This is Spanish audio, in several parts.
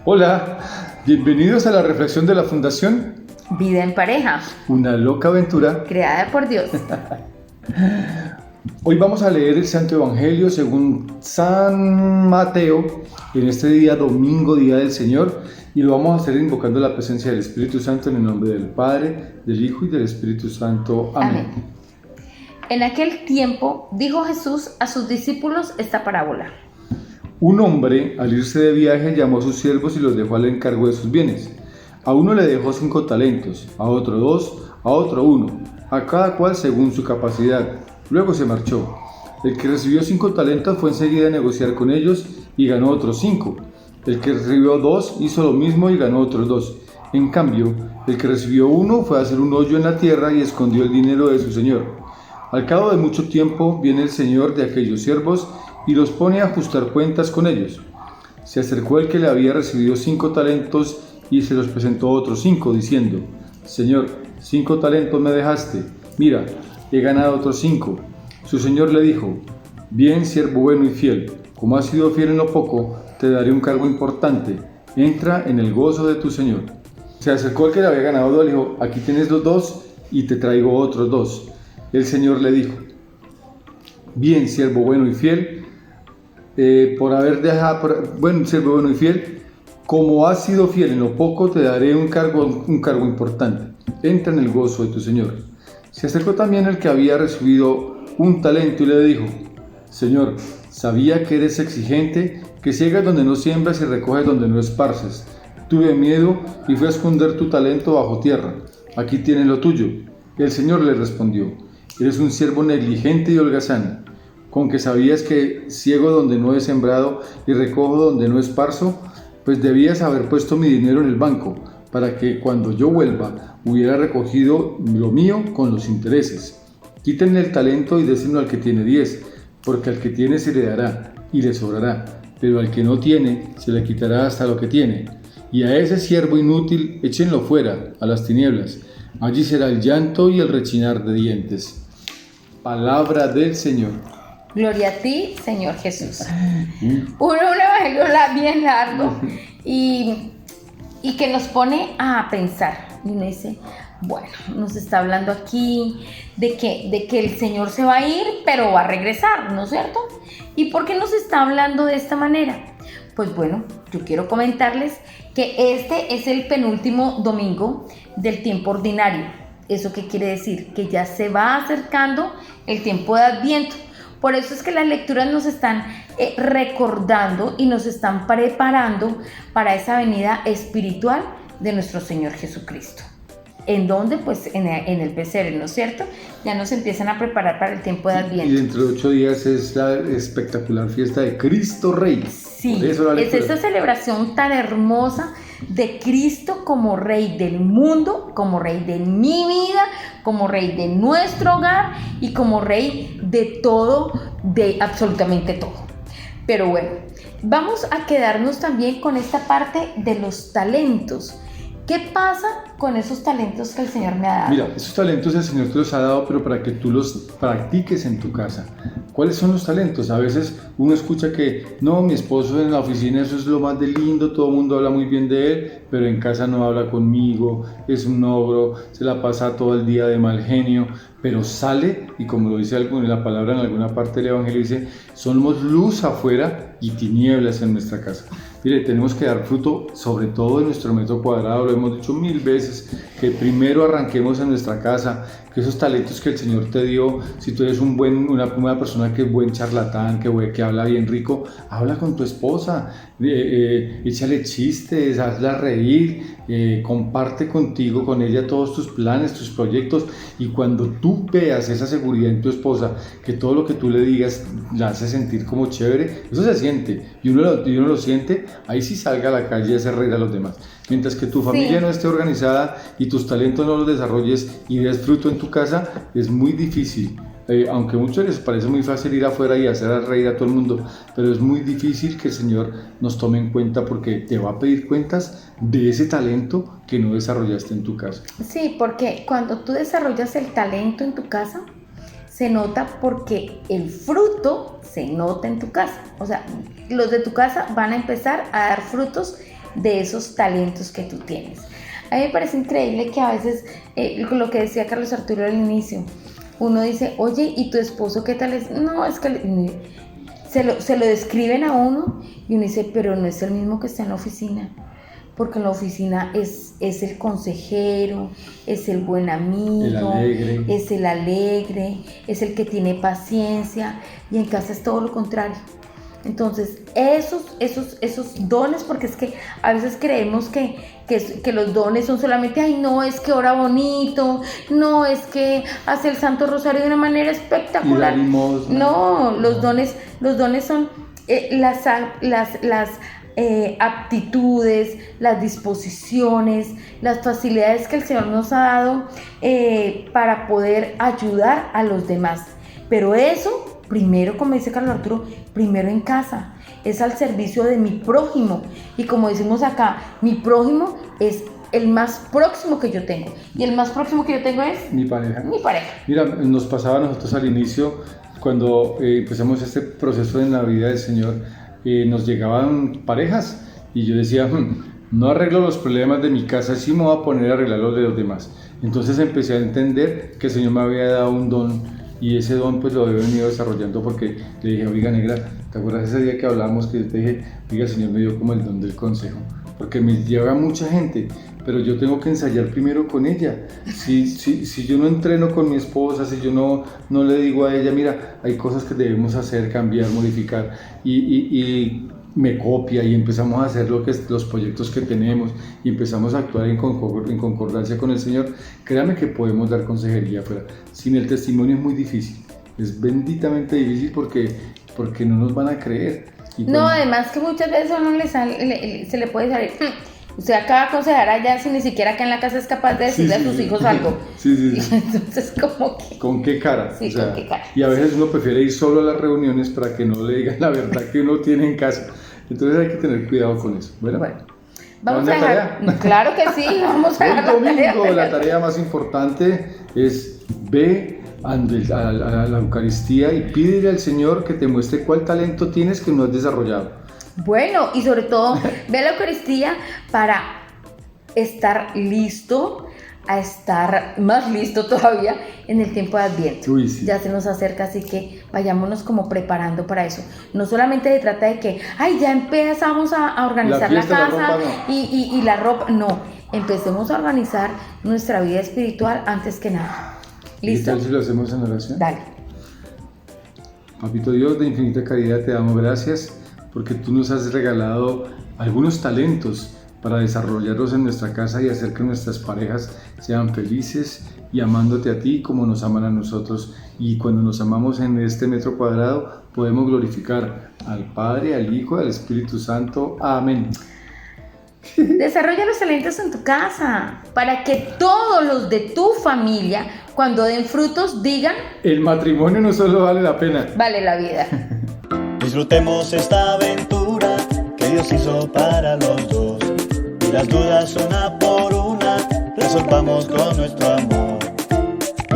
Hola, bienvenidos a la reflexión de la Fundación Vida en pareja, Una Loca Aventura. creada por Dios. Hoy vamos a leer el Santo Evangelio según San Mateo en este día domingo, día del Señor, y lo vamos a hacer invocando la presencia del Espíritu Santo en el nombre del Padre, del Hijo y del Espíritu Santo. Amén. En aquel tiempo dijo Jesús a sus discípulos esta parábola. Un hombre, al irse de viaje, llamó a sus siervos y los dejó al encargo de sus bienes. A uno le dejó 5 talentos, a otro 2, a otro 1, a cada cual según su capacidad. Luego se marchó. El que recibió 5 talentos fue enseguida a negociar con ellos y ganó otros 5. El que recibió 2 hizo lo mismo y ganó otros 2. En cambio, el que recibió 1 fue a hacer un hoyo en la tierra y escondió el dinero de su señor. Al cabo de mucho tiempo viene el señor de aquellos siervos y los pone a ajustar cuentas con ellos. Se acercó el que le había recibido 5 talentos y se los presentó otros 5, diciendo: Señor, 5 talentos me dejaste, mira, he ganado otros 5. Su señor le dijo: Bien, siervo bueno y fiel, como has sido fiel en lo poco, te daré un cargo importante, entra en el gozo de tu señor. Se acercó el que le había ganado 2, le dijo: Aquí tienes los 2 y te traigo otros 2. El señor le dijo: Bien, siervo bueno y fiel, siervo bueno y fiel, como has sido fiel en lo poco, te daré un cargo importante. Entra en el gozo de tu señor. Se acercó también el que había recibido 1 talento y le dijo: Señor, sabía que eres exigente, que ciegas donde no siembras y recoges donde no esparces. Tuve miedo y fui a esconder tu talento bajo tierra. Aquí tienes lo tuyo. El Señor le respondió: Eres un siervo negligente y holgazán. Con que sabías que ciego donde no he sembrado y recojo donde no esparzo, pues debías haber puesto mi dinero en el banco, para que cuando yo vuelva hubiera recogido lo mío con los intereses. Quítenle el talento y déselo al que tiene 10, porque al que tiene se le dará y le sobrará, pero al que no tiene se le quitará hasta lo que tiene. Y a ese siervo inútil échenlo fuera, a las tinieblas. Allí será el llanto y el rechinar de dientes. Palabra del Señor. Gloria a ti, Señor Jesús. Un evangelio bien largo y que nos pone a pensar. Y uno dice, bueno, nos está hablando aquí de que el Señor se va a ir, pero va a regresar, ¿no es cierto? ¿Y por qué nos está hablando de esta manera? Pues bueno, yo quiero comentarles que este es el penúltimo domingo del tiempo ordinario. ¿Eso qué quiere decir? Que ya se va acercando el tiempo de Adviento. Por eso es que las lecturas nos están recordando y nos están preparando para esa venida espiritual de nuestro Señor Jesucristo. ¿En dónde? Pues en el pesebre, ¿no es cierto? Ya nos empiezan a preparar para el tiempo de Adviento. Y dentro de 8 días es la espectacular fiesta de Cristo Rey. Sí, es esa celebración tan hermosa de Cristo como Rey del mundo, como Rey de mi vida, como Rey de nuestro hogar y como Rey de todo, de absolutamente todo. Pero bueno, vamos a quedarnos también con esta parte de los talentos. ¿Qué pasa con esos talentos que el Señor me ha dado? Mira, esos talentos el Señor te los ha dado, pero para que tú los practiques en tu casa. ¿Cuáles son los talentos? A veces uno escucha que, no, mi esposo en la oficina eso es lo más de lindo, todo el mundo habla muy bien de él, pero en casa no habla conmigo, es un ogro, se la pasa todo el día de mal genio, pero sale, y como lo dice en la palabra en alguna parte del Evangelio, dice, somos luz afuera y tinieblas en nuestra casa. Mire, tenemos que dar fruto, sobre todo en nuestro metro cuadrado, lo hemos dicho 1000 veces, que primero arranquemos en nuestra casa, que esos talentos que el Señor te dio, si tú eres una persona que es buen charlatán, que habla bien rico, habla con tu esposa, échale chistes, hazla reír, comparte con ella todos tus planes, tus proyectos, y cuando tú veas esa seguridad en tu esposa, que todo lo que tú le digas la hace sentir como chévere, eso se siente, y uno lo siente, ahí sí salga a la calle a hacer reír a los demás. Mientras que tu familia no esté organizada y tus talentos no los desarrolles y des fruto en tu casa, es muy difícil. Aunque a muchos les parece muy fácil ir afuera y hacer reír a todo el mundo, pero es muy difícil que el Señor nos tome en cuenta porque te va a pedir cuentas de ese talento que no desarrollaste en tu casa. Sí, porque cuando tú desarrollas el talento en tu casa, se nota porque el fruto se nota en tu casa. O sea, los de tu casa van a empezar a dar frutos de esos talentos que tú tienes. A mí me parece increíble que a veces, lo que decía Carlos Arturo al inicio, uno dice, oye, ¿y tu esposo qué tal es? No, es que se lo describen a uno y uno dice, pero no es el mismo que está en la oficina. Porque en la oficina es el consejero, es el buen amigo, es el alegre, es el que tiene paciencia, y en casa es todo lo contrario. Entonces, esos dones, porque es que a veces creemos que los dones son solamente, ay, no, es que ora bonito, no, es que hace el Santo Rosario de una manera espectacular. No, los dones son las aptitudes, las disposiciones, las facilidades que el Señor nos ha dado para poder ayudar a los demás. Pero eso, primero, como dice Carlos Arturo, primero en casa, es al servicio de mi prójimo. Y como decimos acá, mi prójimo es el más próximo que yo tengo. Y el más próximo que yo tengo es mi pareja. Mira, nos pasaba a nosotros al inicio, cuando empezamos este proceso de la vida del Señor, nos llegaban parejas y yo decía, no arreglo los problemas de mi casa, sí me voy a poner a arreglar los de los demás. Entonces empecé a entender que el Señor me había dado un don, y ese don pues lo he venido desarrollando, porque le dije, oiga, negra, ¿te acuerdas ese día que hablamos que yo te dije, oiga, el Señor me dio como el don del consejo? Porque me lleva mucha gente, pero yo tengo que ensayar primero con ella. Si yo no entreno con mi esposa, si yo no le digo a ella, mira, hay cosas que debemos hacer, cambiar, modificar, y me copia, y empezamos a hacer los proyectos que tenemos, y empezamos a actuar en concordancia con el Señor, créame que podemos dar consejería afuera. Sin el testimonio es muy difícil, es benditamente difícil, porque no nos van a creer. No, además que muchas veces a uno se le puede salir, usted acaba de aconsejar allá si ni siquiera acá en la casa es capaz de decirle a sus hijos algo. Sí. Entonces, como que... ¿Con qué cara? Sí, ¿con qué cara? Y a veces uno prefiere ir solo a las reuniones para que no le digan la verdad que uno tiene en casa. Entonces hay que tener cuidado con eso. Bueno. Vamos a dejar... Claro que sí, vamos a dejar la tarea más importante es ve a la Eucaristía y pídele al Señor que te muestre cuál talento tienes que no has desarrollado. Bueno, y sobre todo, ve a la Eucaristía para estar listo, a estar más listo todavía en el tiempo de Adviento. Uy, sí. Ya se nos acerca, así que vayámonos como preparando para eso. No solamente se trata de que, ay, ya empezamos a organizar la casa, la ropa, no. y la ropa, no. Empecemos a organizar nuestra vida espiritual antes que nada. ¿Listo? ¿Y tal si lo hacemos en oración? Dale. Papito Dios, de infinita caridad, te damos gracias porque tú nos has regalado algunos talentos para desarrollarlos en nuestra casa y hacer que nuestras parejas sean felices y amándote a ti como nos aman a nosotros. Y cuando nos amamos en este metro cuadrado, podemos glorificar al Padre, al Hijo y al Espíritu Santo. Amén. Desarrolla los talentos en tu casa para que todos los de tu familia, cuando den frutos, digan: el matrimonio no solo vale la pena, vale la vida. Disfrutemos esta aventura que Dios hizo para los dos, y las dudas una por una resolvamos con nuestro amor.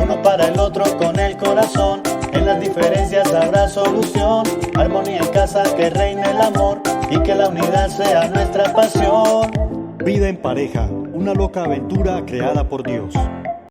Uno para el otro con el corazón, en las diferencias habrá solución. Armonía en casa, que reine el amor y que la unidad sea nuestra pasión. Vida en pareja, una loca aventura creada por Dios.